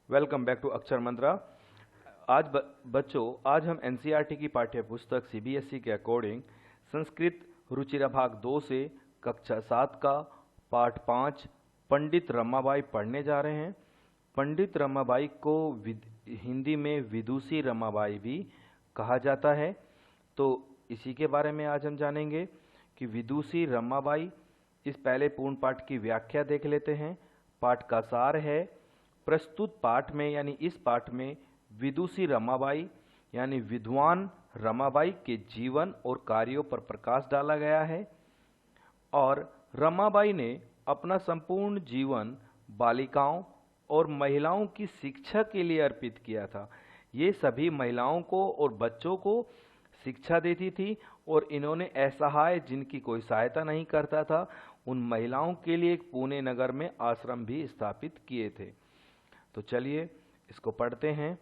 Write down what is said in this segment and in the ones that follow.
Welcome back to अक्षर मंत्रा। बच्चों, आज हम एनसीईआरटी की पाठ्य पुस्तक सीबीएसई के अकॉर्डिंग संस्कृत रुचिरा भाग 2 से कक्षा 7 का पाठ 5 पंडित रमाबाई पढ़ने जा रहे हैं। पंडित रमाबाई को हिंदी में विदुषी रमाबाई भी कहा जाता है। तो इसी के बारे में आज हम जानेंगे कि विदुषी रमाबाई। इस पहले पूर्ण पाठ की व्याख्या देख लेते हैं। पाठ का सार है, प्रस्तुत पाठ में यानी इस पाठ में विदुषी रमाबाई यानी विद्वान रमाबाई के जीवन और कार्यों पर प्रकाश डाला गया है। और रमाबाई ने अपना संपूर्ण जीवन बालिकाओं और महिलाओं की शिक्षा के लिए अर्पित किया था। ये सभी महिलाओं को और बच्चों को शिक्षा देती थी और इन्होंने असहाय जिनकी कोई सहायता नहीं करता था उन महिलाओं के लिए एक पुणे नगर में आश्रम भी स्थापित किए थे। तो चलिए इसको पढ़ते हैं।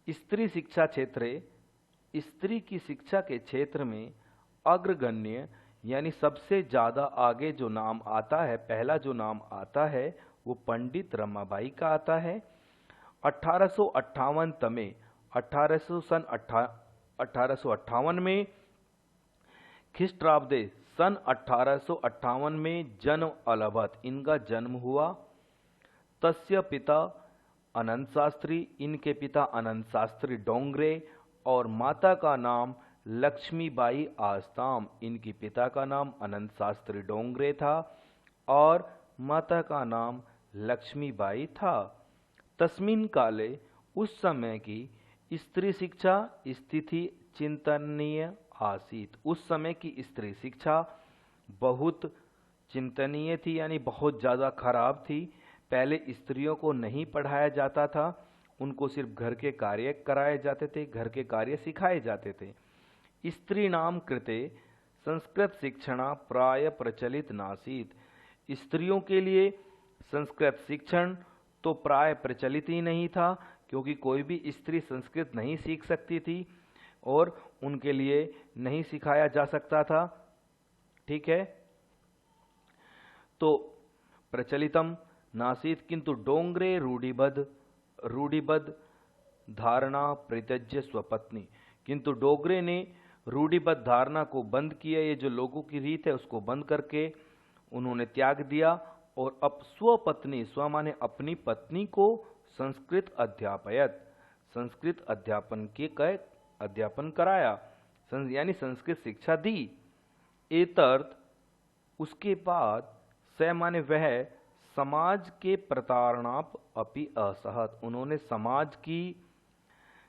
स्त्री शिक्षा क्षेत्र, स्त्री की शिक्षा के क्षेत्र में अग्रगण्य यानी सबसे ज्यादा आगे जो नाम आता है, पहला जो नाम आता है वो पंडित रमाबाई का आता है। 1858 में 1858 में ख्रीष्टाब्द सन 1858 में जन्म अलभत इनका जन्म हुआ। तस्य पिता अनंत शास्त्री, इनके पिता अनंत शास्त्री डोंगरे और माता का नाम लक्ष्मीबाई आस्ताम। इनके पिता का नाम अनंत शास्त्री डोंगरे था और माता का नाम लक्ष्मीबाई था। तस्मिन काले, उस समय की स्त्री शिक्षा स्थिति चिंतनीय आसीत। उस समय की स्त्री शिक्षा बहुत चिंतनीय थी यानी बहुत ज़्यादा खराब थी। पहले स्त्रियों को नहीं पढ़ाया जाता था, उनको सिर्फ घर के कार्य कराए जाते थे, घर के कार्य सिखाए जाते थे। स्त्री नाम कृते संस्कृत शिक्षणा प्राय प्रचलित नासीत। स्त्रियों के लिए संस्कृत शिक्षण तो प्राय प्रचलित ही नहीं था, क्योंकि कोई भी स्त्री संस्कृत नहीं सीख सकती थी और उनके लिए नहीं सिखाया जा सकता था। ठीक है, तो प्रचलितम नासीत किंतु डोंगरे रूढ़िबद्ध धारणा परित्यज्य स्वपत्नी। किंतु डोंगरे ने रूढ़िबद्ध धारणा को बंद किया। ये जो लोगों की रीत है उसको बंद करके उन्होंने त्याग दिया और अब स्वपत्नी, स्व माने अपनी पत्नी को संस्कृत अध्यापयत, संस्कृत अध्यापन कराया यानी संस्कृत शिक्षा दी। एतर्थ, उसके बाद स माने वह समाज के प्रताड़नाप अपि असहत। उन्होंने समाज की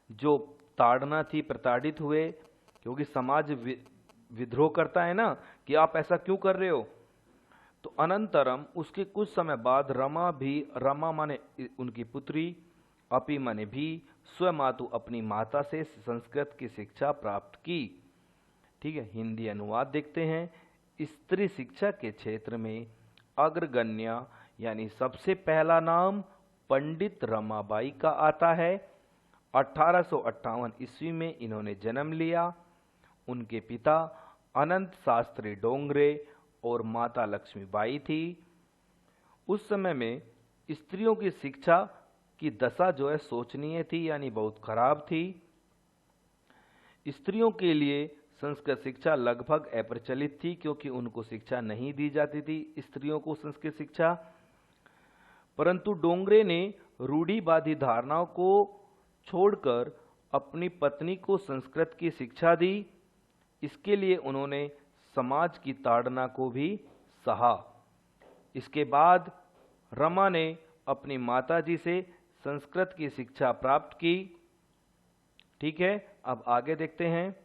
जो ताड़ना थी, प्रताड़ित हुए, क्योंकि समाज विद्रोह करता है ना कि आप ऐसा क्यों कर रहे हो। तो अनंतरम, उसके कुछ समय बाद रमा माने उनकी पुत्री, अपि माने भी, स्वमातु अपनी माता से संस्कृत की शिक्षा प्राप्त की। ठीक है, हिंदी अनुवाद देखते हैं। स्त्री शिक्षा के क्षेत्र में अग्रगण्य यानी सबसे पहला नाम पंडित रमाबाई का आता है। 1858 ईस्वी में इन्होंने जन्म लिया। उनके पिता अनंत शास्त्री डोंगरे और माता लक्ष्मीबाई थी। उस समय में स्त्रियों की शिक्षा की दशा जो है शोचनीय थी यानी बहुत खराब थी। स्त्रियों के लिए संस्कृत शिक्षा लगभग अप्रचलित थी, क्योंकि उनको शिक्षा नहीं दी जाती थी स्त्रियों को संस्कृत शिक्षा। परंतु डोंगरे ने रूढ़िवादी धारणाओं को छोड़कर अपनी पत्नी को संस्कृत की शिक्षा दी। इसके लिए उन्होंने समाज की ताड़ना को भी सहा। इसके बाद रमा ने अपनी माताजी से संस्कृत की शिक्षा प्राप्त की। ठीक है, अब आगे देखते हैं।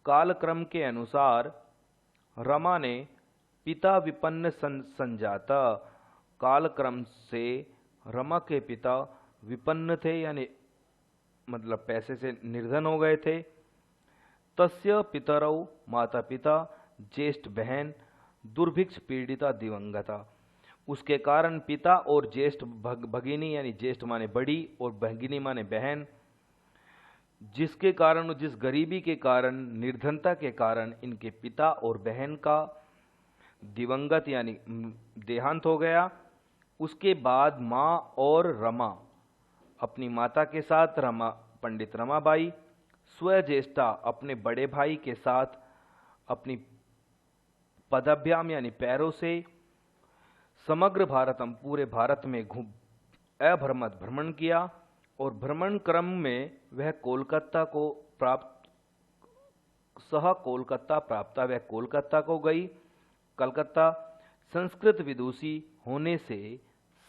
कालक्रम के अनुसार रमा ने पिता विपन्न संजाता। कालक्रम से रमा के पिता विपन्न थे यानी मतलब पैसे से निर्धन हो गए थे। तस्य पितरौ, माता पिता, ज्येष्ठ बहन दुर्भिक्ष पीड़िता दिवंगता। उसके कारण पिता और ज्येष्ठ भगिनी यानी ज्येष्ठ माने बड़ी और भगिनी माने बहन, जिसके कारण, जिस गरीबी के कारण, निर्धनता के कारण इनके पिता और बहन का दिवंगत यानी देहांत हो गया। उसके बाद माँ और रमा, अपनी माता के साथ पंडित रमाबाई, स्वज्येष्ठा अपने बड़े भाई के साथ अपनी पदभ्याम यानी पैरों से समग्र भारतम पूरे भारत में अभ्रमद भ्रमण किया और भ्रमण क्रम में वह कोलकाता को प्राप्त वह कोलकाता को गई। कलकत्ता संस्कृत विदुषी होने से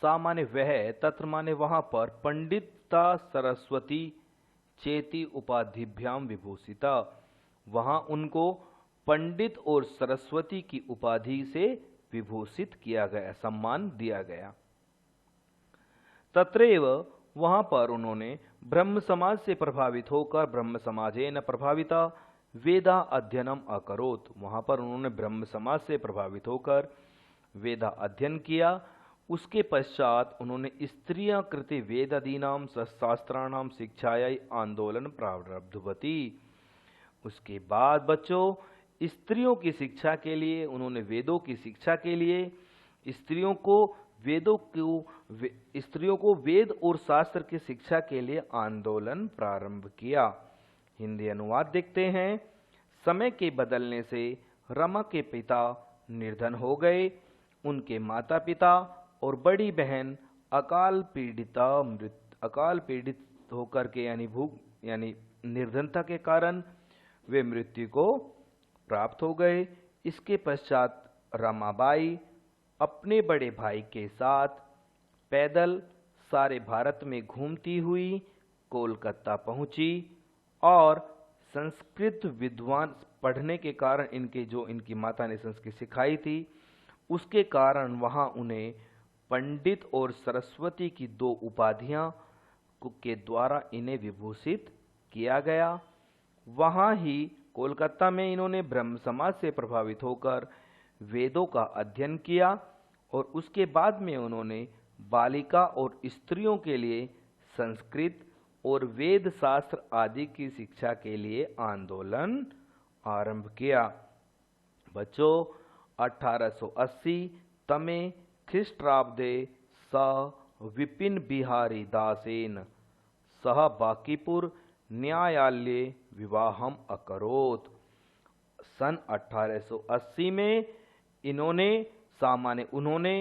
सामान्य वह तत्र माने वहां पर पंडिता सरस्वती चेती उपाधिभ्याम विभूषिता, वहां उनको पंडित और सरस्वती की उपाधि से विभूषित किया गया, सम्मान दिया गया। तत्रैव वहां पर उन्होंने ब्रह्म समाज से प्रभावित होकर ब्रह्म समाजेन प्रभाविता वेदा अध्ययनम अकरोत, वहां पर उन्होंने ब्रह्म समाज से प्रभावित होकर वेदा अध्ययन किया। उसके पश्चात उन्होंने स्त्रियां कृति वेदादीनाम शास्त्राणाम शिक्षायै आंदोलन प्रारब्धवती। उसके बाद बच्चों स्त्रियों की शिक्षा के लिए उन्होंने वेदों की शिक्षा के लिए स्त्रियों को वेद और शास्त्र की शिक्षा के लिए आंदोलन प्रारंभ किया। हिंदी अनुवाद देखते हैं। समय के बदलने से रमा के पिता निर्धन हो गए। उनके माता पिता और बड़ी बहन अकाल पीड़ित होकर के यानी निर्धनता के कारण वे मृत्यु को प्राप्त हो गए। इसके पश्चात रमाबाई अपने बड़े भाई के साथ पैदल सारे भारत में घूमती हुई कोलकाता पहुंची और संस्कृत विद्वान पढ़ने के कारण इनकी माता ने संस्कृत सिखाई थी, उसके कारण वहां उन्हें पंडित और सरस्वती की 2 उपाधियां के द्वारा इन्हें विभूषित किया गया। वहां ही कोलकाता में इन्होंने ब्रह्म समाज से प्रभावित होकर वेदों का अध्ययन किया और उसके बाद में उन्होंने बालिका और स्त्रियों के लिए संस्कृत और वेद शास्त्र आदि की शिक्षा के लिए आंदोलन आरंभ किया। बच्चों 1880 तमे ख्रीष्टाब्दे स विपिन बिहारी दासेन सह बांकीपुर न्यायालये विवाहम अकरोत। सन 1880 में उन्होंने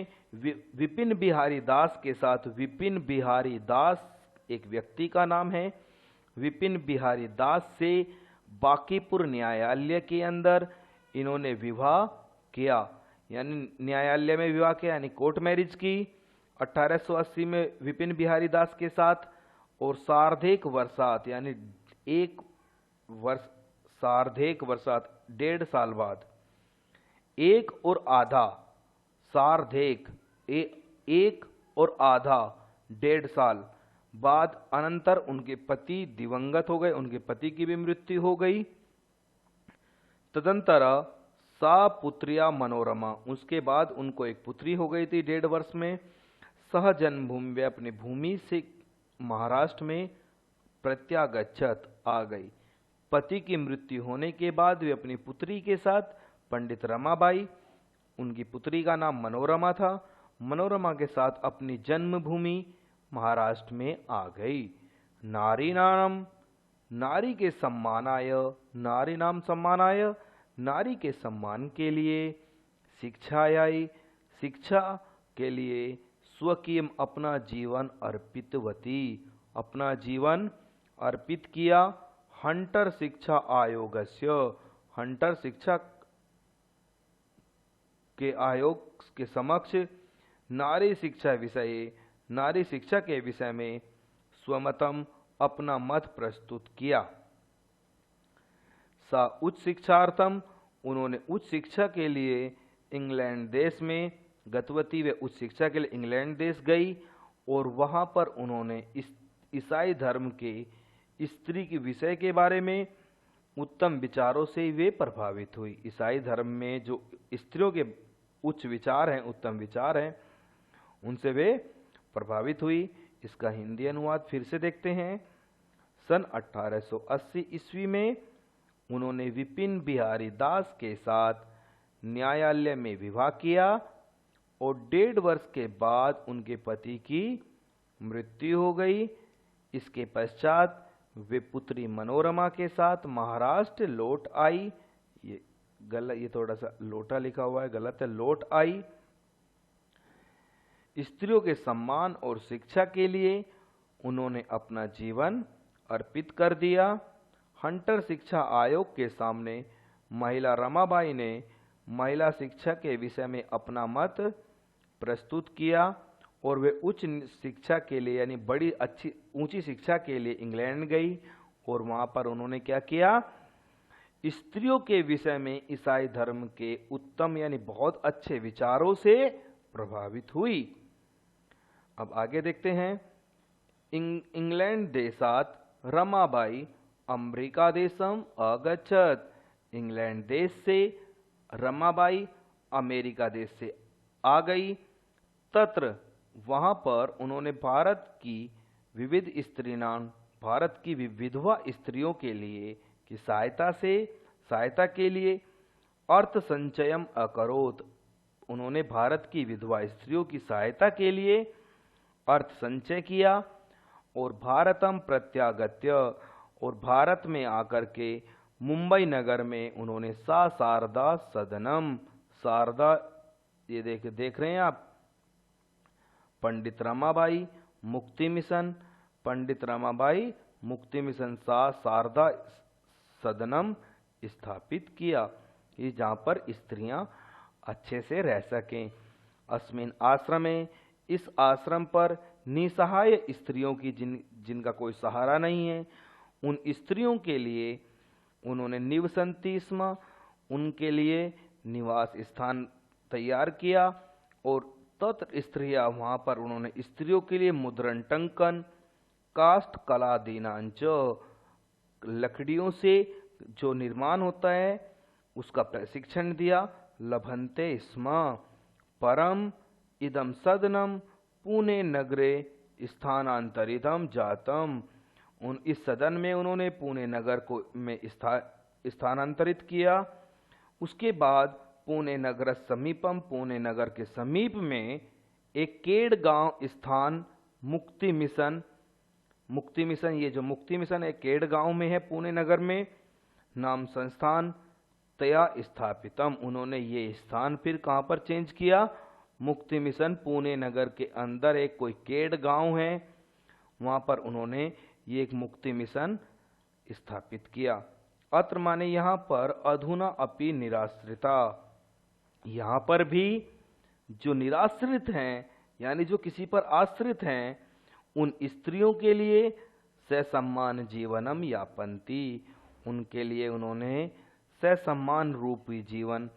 विपिन बिहारी दास के साथ, विपिन बिहारी दास एक व्यक्ति का नाम है, विपिन बिहारी दास से बांकीपुर न्यायालय के अंदर इन्होंने विवाह किया, यानी न्यायालय में विवाह किया, यानी कोर्ट मैरिज की 1880 में विपिन बिहारी दास के साथ। और सार्धेक वर्षात यानी 1 वर्ष, सार्धेक वर्षात 1.5 साल बाद, 1 और आधा, सार्धेक 1 और आधा 1.5 साल बाद अनंतर उनके पति दिवंगत हो गए, उनके पति की भी मृत्यु हो गई। तदंतर सा पुत्रिया मनोरमा, उसके बाद उनको एक पुत्री हो गई थी 1.5 वर्ष में। सह जन्मभूमि, वे अपनी भूमि से महाराष्ट्र में प्रत्यागच्छत आ गई। पति की मृत्यु होने के बाद वे अपनी पुत्री के साथ पंडित रमाबाई, उनकी पुत्री का नाम मनोरमा था, मनोरमा के साथ अपनी जन्मभूमि महाराष्ट्र में आ गई। नारीणाम, नारी के सम्मानाय, नारीणाम सम्मानाय, नारी के सम्मान के लिए, शिक्षायाय, शिक्षा के लिए, स्वकीयम अपना जीवन अर्पितवती, अपना जीवन अर्पित किया। हंटर शिक्षा आयोगस्य, हंटर शिक्षा के आयोग के समक्ष नारी शिक्षा के विषय में स्वमतम अपना मत प्रस्तुत किया। सा उच्च शिक्षार्थम, उन्होंने उच्च शिक्षा के लिए इंग्लैंड देश में गतवती, वे उच्च शिक्षा के लिए इंग्लैंड देश गई और वहां पर उन्होंने ईसाई धर्म के स्त्री के विषय के बारे में उत्तम विचारों से वे प्रभावित हुई। ईसाई धर्म में जो स्त्रियों के उच्च विचार हैं, उत्तम विचार हैं, उनसे वे प्रभावित हुई। इसका हिंदी अनुवाद फिर से देखते हैं। सन 1880 ईस्वी में उन्होंने विपिन बिहारी दास के साथ न्यायालय में विवाह किया और 1.5 वर्ष के बाद उनके पति की मृत्यु हो गई। इसके पश्चात वे पुत्री मनोरमा के साथ महाराष्ट्र लौट आई। ये गलत, ये थोड़ा सा लोटा लिखा हुआ है, गलत है, लौट आई। स्त्रियों के सम्मान और शिक्षा के लिए उन्होंने अपना जीवन अर्पित कर दिया। हंटर शिक्षा आयोग के सामने महिला रमाबाई ने महिला शिक्षा के विषय में अपना मत प्रस्तुत किया और वे उच्च शिक्षा के लिए यानी बड़ी अच्छी ऊंची शिक्षा के लिए इंग्लैंड गई और वहां पर उन्होंने क्या किया, स्त्रियों के विषय में ईसाई धर्म के उत्तम यानी बहुत अच्छे विचारों से प्रभावित हुई। अब आगे देखते हैं। इंग्लैंड देशात रमाबाई अमेरिका देशम अगच्छत। इंग्लैंड देश से रमाबाई अमेरिका देश से आ गई। तत्र वहां पर उन्होंने भारत की विधवा स्त्रियों के लिए की सहायता के लिए अर्थ संचयम अकरोत। उन्होंने भारत की विधवा स्त्रियों की सहायता के लिए अर्थ संचय किया और भारतम प्रत्यागत्य और भारत में आकर के मुंबई नगर में उन्होंने शारदा सदनम, शारदा ये देख रहे हैं आप, पंडित रमाबाई मुक्ति मिशन, पंडित रमाबाई मुक्ति मिशन शारदा सदनम स्थापित किया, ये जहाँ पर स्त्रियां अच्छे से रह सकें। अस्मिन आश्रमे, इस आश्रम पर निसहाय स्त्रियों की जिनका कोई सहारा नहीं है, उन स्त्रियों के लिए उन्होंने निवसन्ति स्म, उनके लिए निवास स्थान तैयार किया और तत्र स्त्रियां, वहां पर उन्होंने स्त्रियों के लिए मुद्रण टंकन, काष्ठ कला दीनांच, लकड़ियों से जो निर्माण होता है उसका प्रशिक्षण दिया। लभन्ते स्म परम इदम सदनम पुणे नगरे स्थानांतरितम जातम। इस सदन में उन्होंने पुणे नगर को में स्थानांतरित किया। उसके बाद पुणे नगर समीपम, पुणे नगर के समीप में एक केड़ गांव स्थान मुक्ति मिशन, ये जो मुक्ति मिशन है केड़ गांव में है पुणे नगर में, नाम संस्थान तया स्थापितम। उन्होंने ये स्थान फिर कहां पर चेंज किया, मुक्ति मिशन पुणे नगर के अंदर एक कोई केड़ गांव है, वहां पर उन्होंने ये एक मुक्ति मिशन स्थापित किया। अत्र माने यहाँ पर अधुना अपि निराश्रिता, यहाँ पर भी जो निराश्रित हैं यानी जो किसी पर आश्रित हैं, उन स्त्रियों के लिए ससम्मान जीवनम यापन्ति, उनके लिए उन्होंने ससम्मान रूपी जीवन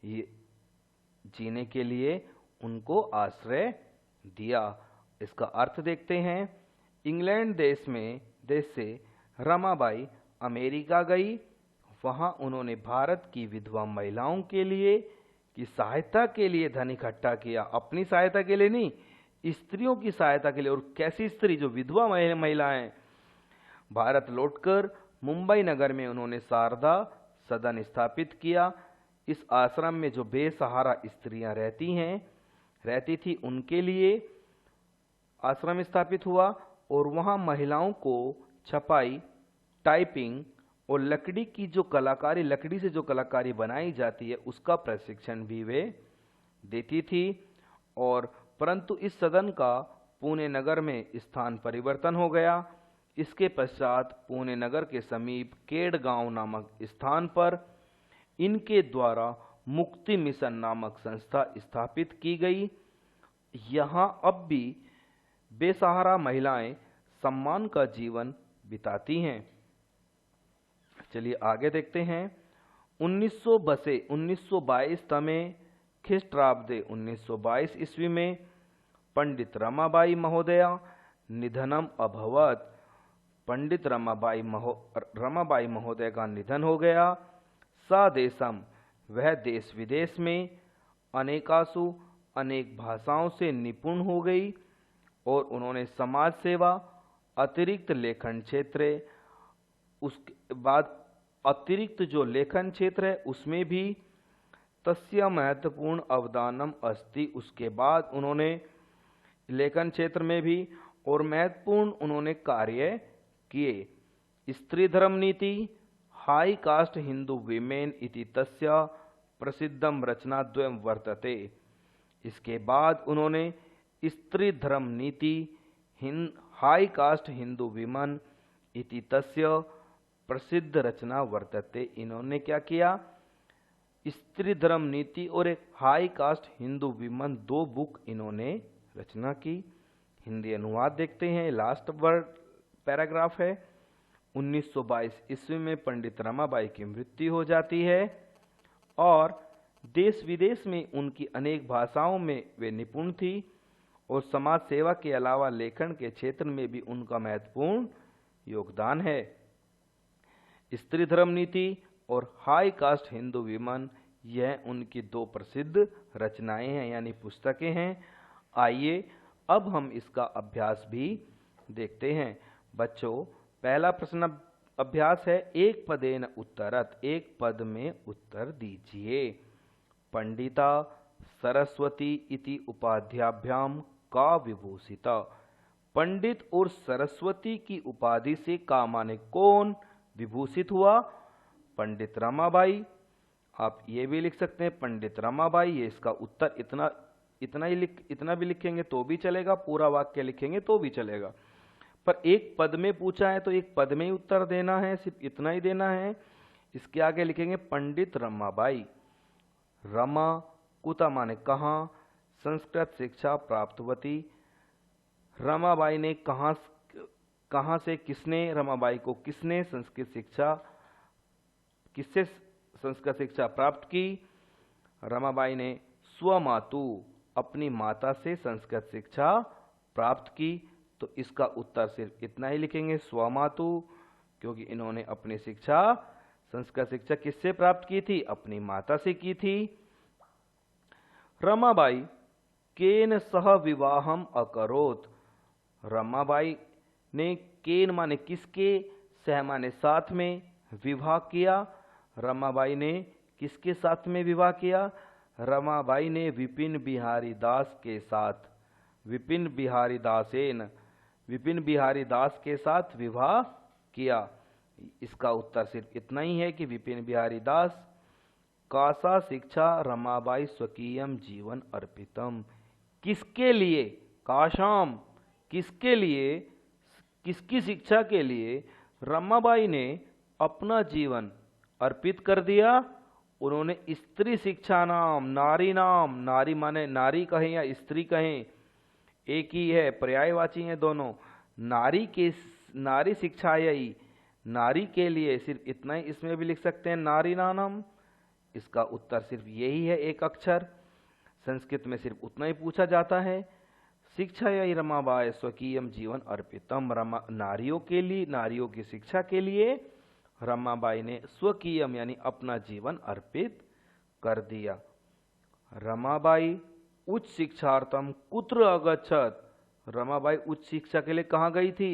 जीने के लिए उनको आश्रय दिया। इसका अर्थ देखते हैं। इंग्लैंड देश से रमाबाई अमेरिका गई, वहां उन्होंने भारत की विधवा महिलाओं के लिए की सहायता के लिए धन इकट्ठा किया, अपनी सहायता के लिए नहीं, स्त्रियों की सहायता के लिए। और कैसी स्त्री, जो विधवा महिलाएं। भारत लौटकर मुंबई नगर में उन्होंने शारदा सदन स्थापित किया। इस आश्रम में जो बेसहारा स्त्रियां रहती थी उनके लिए आश्रम स्थापित हुआ और वहां महिलाओं को छपाई, टाइपिंग और लकड़ी से जो कलाकारी बनाई जाती है उसका प्रशिक्षण भी वे देती थी। और परंतु इस सदन का पुणे नगर में स्थान परिवर्तन हो गया। इसके पश्चात पुणे नगर के समीप केड़ गांव नामक स्थान पर इनके द्वारा मुक्ति मिशन नामक संस्था स्थापित की गई। यहाँ अब भी बेसहारा महिलाएं सम्मान का जीवन बिताती हैं। चलिए आगे देखते हैं। 1922 तमें ख्रीष्टाब्दे 1922 ईस्वी में पंडित रमाबाई महोदया निधनम अभवत। पंडित रमाबाई महोदय का निधन हो गया। सा देशम, वह देश विदेश में अनेकासु, अनेक भाषाओं से निपुण हो गई और उन्होंने समाज सेवा, अतिरिक्त लेखन क्षेत्र, उसके बाद अतिरिक्त जो लेखन क्षेत्र है उसमें भी, तस्य महत्वपूर्ण अवदानम अस्ति। उसके बाद उन्होंने लेखन क्षेत्र में भी और महत्वपूर्ण उन्होंने कार्य किए। स्त्री धर्म नीति हाई कास्ट हिंदू विमेन इति तस्य प्रसिद्धम रचनाद्वयम वर्तते। इसके बाद उन्होंने स्त्री धर्म नीति हाई कास्ट हिंदू विमन इति तस्य प्रसिद्ध रचना वर्तते। इन्होंने क्या किया, स्त्री धर्म नीति और एक हाई कास्ट हिंदू विमन, दो बुक इन्होंने रचना की। हिंदी अनुवाद देखते हैं। लास्ट वर्ड पैराग्राफ है। 1922 ईस्वी में पंडित रमाबाई की मृत्यु हो जाती है और देश विदेश में उनकी अनेक भाषाओं में वे निपुण थी और समाज सेवा के अलावा लेखन के क्षेत्र में भी उनका महत्वपूर्ण योगदान है। स्त्री धर्म नीति और हाई कास्ट हिंदू विमन, यह उनकी दो प्रसिद्ध रचनाएं हैं यानी पुस्तकें हैं। आइए अब हम इसका अभ्यास भी देखते हैं। बच्चों, पहला प्रश्न अभ्यास है, एक पदेन उत्तरत, एक पद में उत्तर दीजिए। पंडिता सरस्वती इति उपाध्याभ्याम का विभूषिता। पंडित और सरस्वती की उपाधि से का माने कौन विभूषित हुआ? पंडित रमाबाई। आप ये भी लिख सकते हैं पंडित रमाबाई। ये इसका उत्तर इतना भी लिखेंगे तो भी चलेगा, पूरा वाक्य लिखेंगे तो भी चलेगा, पर एक पद में पूछा है तो एक पद में ही उत्तर देना है, सिर्फ इतना ही देना है। इसके आगे लिखेंगे पंडित रमाबाई। रमा कुता माने कहाँ, संस्कृत शिक्षा प्राप्तवती। रमाबाई ने कहाँ से किसने, रमाबाई को किसने किससे संस्कृत शिक्षा प्राप्त की? रमाबाई ने स्वमातु, अपनी माता से संस्कृत शिक्षा प्राप्त की। तो इसका उत्तर सिर्फ इतना ही लिखेंगे, स्वमातु, क्योंकि इन्होंने अपनी शिक्षा, संस्कृत शिक्षा किससे प्राप्त की थी? अपनी माता से की थी। रमाबाई केन सह विवाहम अकरोत। रमाबाई ने केन माने किसके, सह माने साथ में, विवाह किया। रमाबाई ने किसके साथ में विवाह किया? रमाबाई ने विपिन बिहारी दास के साथ, विपिन बिहारी दास के साथ विवाह किया। इसका उत्तर सिर्फ इतना ही है कि विपिन बिहारी दास। कासा शिक्षा रमाबाई स्वकीयम जीवन अर्पितम। किसके लिए? काशाम, किसके लिए, किसकी शिक्षा के लिए रमाबाई ने अपना जीवन अर्पित कर दिया? उन्होंने स्त्री शिक्षा नाम, नारी माने नारी कहें या स्त्री कहें एक ही है, पर्यायवाची हैं दोनों। नारी शिक्षा यही, नारी के लिए, सिर्फ इतना ही इसमें भी लिख सकते हैं नारी नाम। इसका उत्तर सिर्फ यही है, एक अक्षर। संस्कृत में सिर्फ उतना ही पूछा जाता है। शिक्षा यही रमाबाई स्वकीयम जीवन अर्पितम। नारियों के लिए, नारियों की शिक्षा के लिए रमाबाई ने स्वकीयम यानी अपना जीवन अर्पित कर दिया। रमाबाई उच्च शिक्षार्थम कुत्र अगच्छत। रमाबाई उच्च शिक्षा के लिए कहाँ गई थी?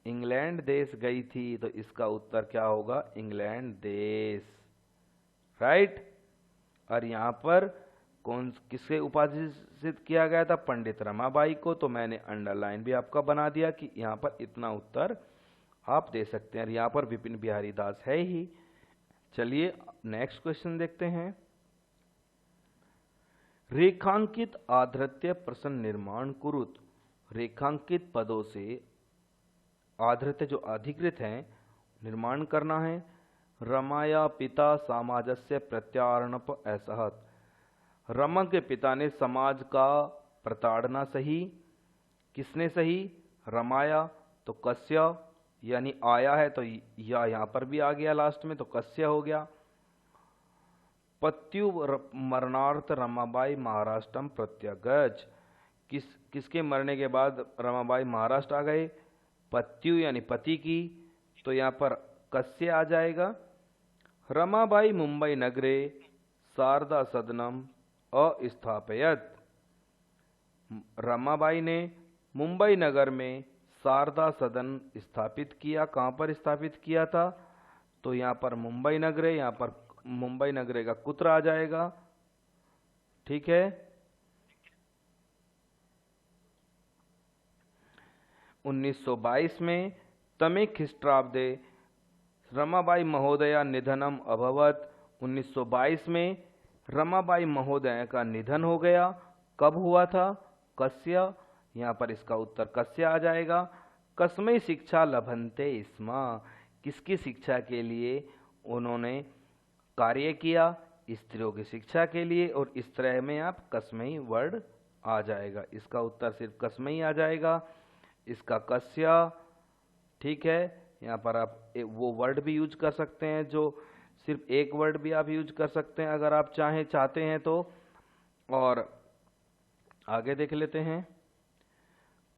इंग्लैंड देश गई थी। तो इसका उत्तर क्या होगा? इंग्लैंड देश, राइट। और यहाँ पर किससे उपाधित किया गया था? पंडित रमाबाई को। तो मैंने अंडरलाइन भी आपका बना दिया कि यहाँ पर इतना उत्तर आप दे सकते हैं। और यहाँ पर विपिन बिहारी दास है ही। चलिए नेक्स्ट क्वेश्चन देखते हैं। रेखांकित आधृत्य प्रश्न निर्माण कुरुत। रेखांकित पदों से आधृत्य जो अधिकृत हैं निर्माण करना है। रमाया पिता समाजस्य प्रत्यारणप असहत। रमा के पिता ने समाज का प्रताड़ना सही। किसने सही? रमाया। तो कस्य यानी आया है, तो या यहाँ पर भी आ गया लास्ट में, तो कस्य हो गया। पत्यु मरणार्थ रमाबाई महाराष्ट्रम प्रत्यगज। किसके मरने के बाद रमाबाई महाराष्ट्र आ गए? पत्यु यानी पति की। तो यहाँ पर कस्य आ जाएगा। रमाबाई मुंबई नगरे शारदा सदनम अस्थापयत। रमाबाई ने मुंबई नगर में शारदा सदन स्थापित किया। कहाँ पर स्थापित किया था? तो यहाँ पर मुंबई नगरे, यहाँ पर मुंबई नगरे का कुत्र आ जाएगा? ठीक है। 1922 में तमे ख्रीष्टाब्दे रमाबाई महोदया निधनम अभवत। 1922 में रमाबाई महोदया का निधन हो गया। कब हुआ था? कस्य, यहाँ पर इसका उत्तर कस्य आ जाएगा। कस्मै शिक्षा लभन्ते स्म, किसकी शिक्षा के लिए उन्होंने कार्य किया? स्त्रियों की शिक्षा के लिए। और इस तरह में आप कस्मै वर्ड आ जाएगा, इसका उत्तर सिर्फ कस्मै आ जाएगा, इसका कस्य। ठीक है, यहाँ पर आप वो वर्ड भी यूज कर सकते हैं, जो सिर्फ एक वर्ड भी आप यूज कर सकते हैं अगर आप चाहते हैं तो। और आगे देख लेते हैं।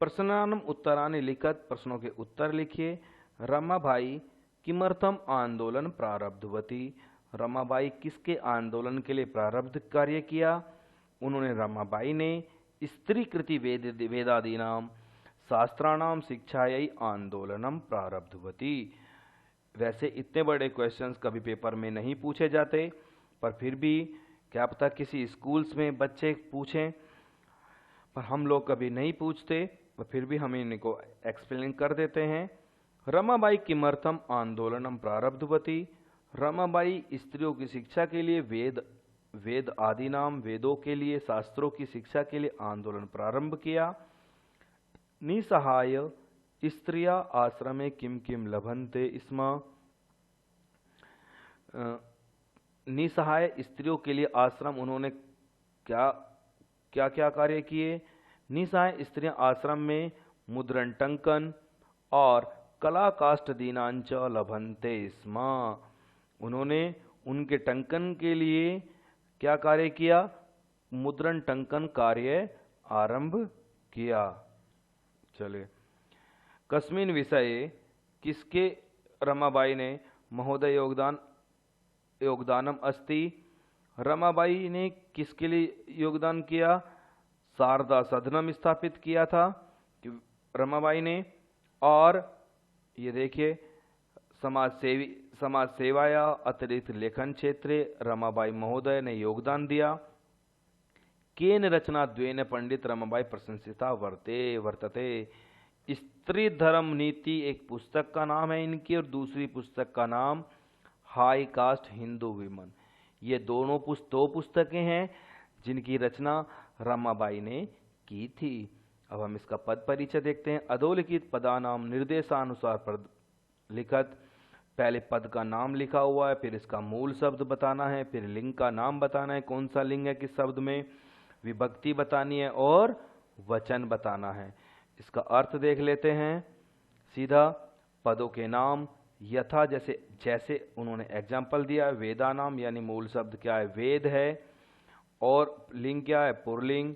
प्रश्नानम उत्तरानि लिखत, प्रश्नों के उत्तर लिखिए। रमाबाई किमर्थम आंदोलन प्रारब्धवती, रमाबाई किसके आंदोलन के लिए प्रारब्ध कार्य किया? उन्होंने, रमाबाई ने स्त्री कृति वेदादीनाम शास्त्राणाम शिक्षायै आंदोलनम प्रारब्धवती। वैसे इतने बड़े क्वेश्चंस कभी पेपर में नहीं पूछे जाते, पर फिर भी क्या पता किसी स्कूल्स में बच्चे पूछें, पर हम लोग कभी नहीं पूछते, पर फिर भी हम इनको एक्सप्लेन कर देते हैं। रमाबाई किमर्थम आंदोलनम प्रारब्धवती, रमाबाई स्त्रियों की शिक्षा के लिए वेद आदि नाम वेदों के लिए, शास्त्रों की शिक्षा के लिए आंदोलन प्रारंभ किया। निसहाय स्त्रिया आश्रमे किम किम लभन्ते स्म, निसहाय स्त्रियों के लिए आश्रम उन्होंने क्या क्या क्या कार्य किए? निसहाय स्त्रियां आश्रम में मुद्रण टंकन और कला काष्ठ दीनांच लभन्ते स्म, उन्होंने उनके टंकन के लिए क्या कार्य किया? मुद्रण टंकन कार्य आरंभ किया। चलिए, कस्मिन विषये किसके रमाबाई ने महोदय योगदानम अस्ति, रमाबाई ने किसके लिए योगदान किया? शारदा सदनम स्थापित किया था रमाबाई ने। और ये देखिए, समाज सेवाया अतिरिक्त लेखन क्षेत्रे रमाबाई महोदय ने योगदान दिया। केन रचना द्वेन पंडित रमाबाई प्रशंसिता वर्तते, स्त्री धर्म नीति एक पुस्तक का नाम है इनकी, और दूसरी पुस्तक का नाम हाई कास्ट हिंदू विमन। ये दो पुस्तकें हैं जिनकी रचना रमाबाई ने की थी। अब हम इसका पद परिचय देखते हैं। अधोलिखित पदानाम निर्देशानुसार लिखत, पहले पद का नाम लिखा हुआ है, फिर इसका मूल शब्द बताना है, फिर लिंग का नाम बताना है, कौन सा लिंग है किस शब्द में, विभक्ति बतानी है और वचन बताना है। इसका अर्थ देख लेते हैं सीधा। पदों के नाम यथा, जैसे उन्होंने एग्जाम्पल दिया है, वेदा नाम यानी मूल शब्द क्या है? वेद है। और लिंग क्या है? पुरलिंग।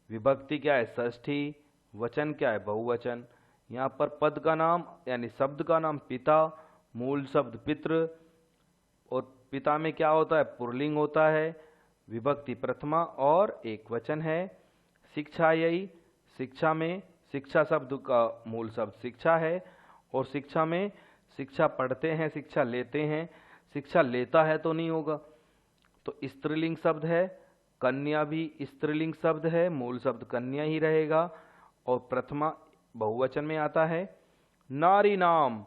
विभक्ति क्या है? षष्ठी। वचन क्या है? बहुवचन। यहाँ पर पद का नाम यानी शब्द का नाम पिता, मूल शब्द पितृ, और पिता में क्या होता है? पुरलिंग होता है। विभक्ति प्रथमा और एक वचन है। शिक्षा, यही शिक्षा में शिक्षा शब्द का मूल शब्द शिक्षा है, और शिक्षा में शिक्षा पढ़ते हैं, शिक्षा लेते हैं, शिक्षा लेता है तो नहीं होगा, तो स्त्रीलिंग शब्द है। कन्या भी स्त्रीलिंग शब्द है, मूल शब्द कन्या ही रहेगा, और प्रथमा बहुवचन में आता है। नारी नाम,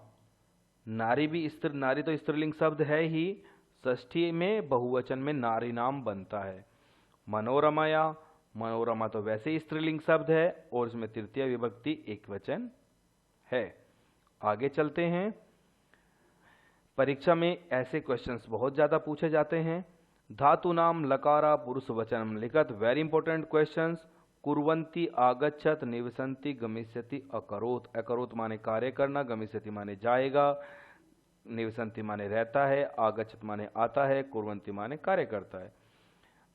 नारी तो स्त्रीलिंग शब्द है ही, षष्ठी में बहुवचन में नारी नाम बनता है। मनोरमाया, मनोरमा तो वैसे ही स्त्रीलिंग शब्द है और इसमें तृतीय विभक्ति एक वचन है। आगे चलते हैं। परीक्षा में ऐसे क्वेश्चंस बहुत ज्यादा पूछे जाते हैं। धातु नाम लकारा पुरुष वचन लिखत, वेरी इंपॉर्टेंट क्वेश्चंस। कुर्वन्ति, आगच्छत, निवसन्ति, गमिष्यति, अकरोत। अकरोत माने कार्य करना, गमिष्यति माने जाएगा, निवसन्ति माने रहता है, आगच्छत माने आता है, कुर्वन्ति माने कार्य करता है।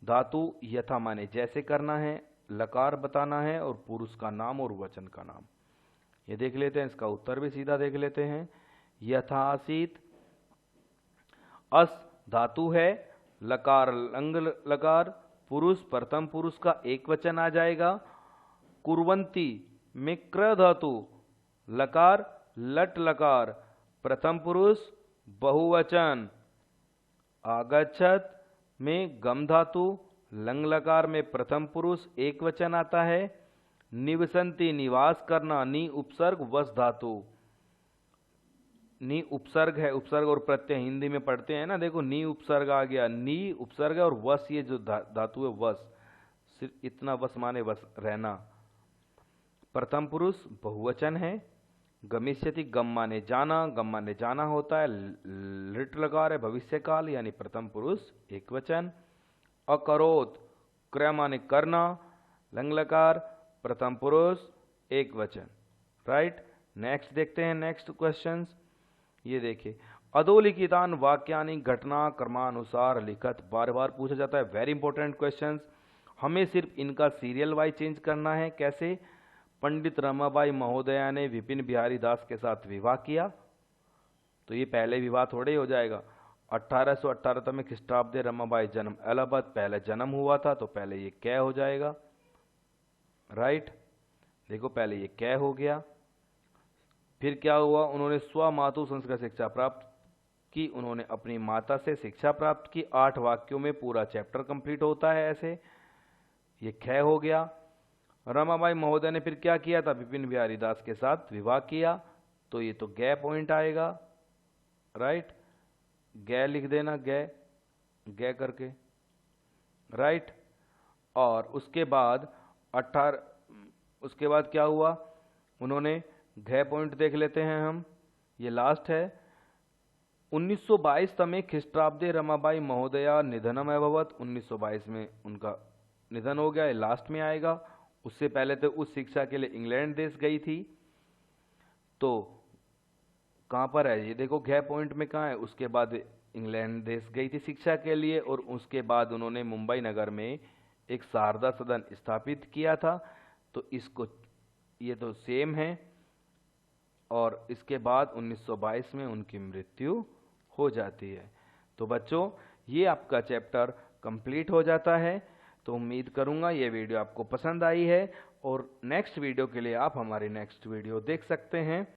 धातु यथा माने जैसे करना है, लकार बताना है, और पुरुष का नाम और वचन का नाम। ये देख लेते हैं, इसका उत्तर भी सीधा देख लेते हैं। यथासीत, अस धातु है, लकार लंग लकार, पुरुष प्रथम पुरुष का एक वचन आ जाएगा। कुर्वन्ति में क्र धातु, लकार लट लकार, प्रथम पुरुष बहुवचन। आगच्छत में गम धातु, लंग लकार में प्रथम पुरुष एक वचन आता है। निवसंती निवास करना, नी उपसर्ग वस धातु, नी उपसर्ग है, उपसर्ग और प्रत्यय हिंदी में पढ़ते हैं ना, देखो नी उपसर्ग आ गया, नी उपसर्ग है और वस ये जो धातु है वस, सिर्फ इतना वस माने वस रहना। प्रथम पुरुष बहुवचन है। गमिष्यति गम माने जाना, गम माने जाना होता है। लिट लकार है भविष्य काल यानी प्रथम पुरुष एक वचन। अकरोत क्रिया माने करना, लंग लकार प्रथम पुरुष एक वचन। राइट, नेक्स्ट देखते हैं नेक्स्ट क्वेश्चंस। ये देखिए, अधोलिखितान वाक्यानि घटना क्रमानुसार लिखत, बार बार पूछा जाता है, वेरी इंपॉर्टेंट क्वेश्चंस। हमें सिर्फ इनका सीरियल वाइज चेंज करना है। कैसे? पंडित रमाबाई महोदया ने विपिन बिहारी दास के साथ विवाह किया, तो ये पहले विवाह थोड़े ही हो जाएगा। 1818 में ख्रिस्टाब्दे रमाबाई जन्म इलाहाबाद, पहले जन्म हुआ था तो पहले ये कै हो जाएगा। राइट, देखो पहले ये कै हो गया। फिर क्या हुआ? उन्होंने स्वमातु संस्कृत शिक्षा प्राप्त की, उन्होंने अपनी माता से शिक्षा प्राप्त की। 8 वाक्यों में पूरा चैप्टर कंप्लीट होता है ऐसे, ये कै हो गया। रमाबाई महोदय ने फिर क्या किया था? विपिन बिहारी दास के साथ विवाह किया, तो ये तो गे पॉइंट आएगा। राइट, गे लिख देना, गे करके। राइट, और उसके बाद उसके बाद क्या हुआ? उन्होंने घ पॉइंट देख लेते हैं हम, ये लास्ट है। 1922 तमे ख्रिस्टाब्दे रमाबाई महोदया निधनम अभवत, 1922 में उनका निधन हो गया, ये लास्ट में आएगा। उससे पहले तो उस शिक्षा के लिए इंग्लैंड देश गई थी, तो कहाँ पर है ये देखो, घ पॉइंट में कहाँ है? उसके बाद इंग्लैंड देश गई थी शिक्षा के लिए, और उसके बाद उन्होंने मुंबई नगर में एक शारदा सदन स्थापित किया था, तो इसको ये तो सेम है। और इसके बाद 1922 में उनकी मृत्यु हो जाती है। तो बच्चों, ये आपका चैप्टर कंप्लीट हो जाता है। तो उम्मीद करूंगा ये वीडियो आपको पसंद आई है, और नेक्स्ट वीडियो के लिए आप हमारी नेक्स्ट वीडियो देख सकते हैं।